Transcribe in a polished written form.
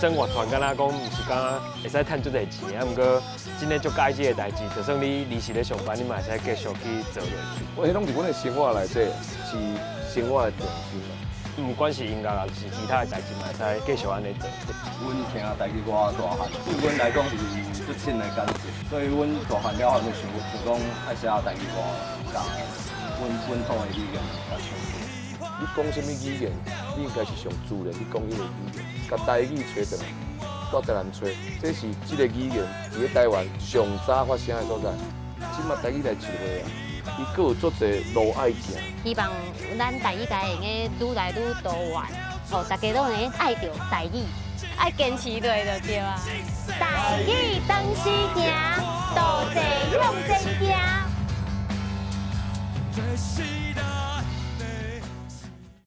生活团，敢若讲，毋是讲会使赚足侪钱啊，毋过真诶足介意这个代志，就算你离时咧上班，你嘛会使继续去做落去。我迄拢是阮的生活内底，是生活的重心嘛。毋管是音乐啊，是其他的代志嘛，会使继续安尼做。阮听啊，代志我大汉，对阮来讲是足深的感情，所以阮大汉了后，就想讲爱写代志我讲阮本土的语言来唱歌。你讲什么语言，你应该是上自然，你讲迄个语言，甲台语找倒来，到台南找，这是这个语言伫咧台湾上早发生的所在。即马台语来聚会啊，伊阁有足侪路爱行。希望咱台语台会愈来愈多元，哦，大家都会爱着台语，爱坚持落就对啊。台语当时行，多济向前行。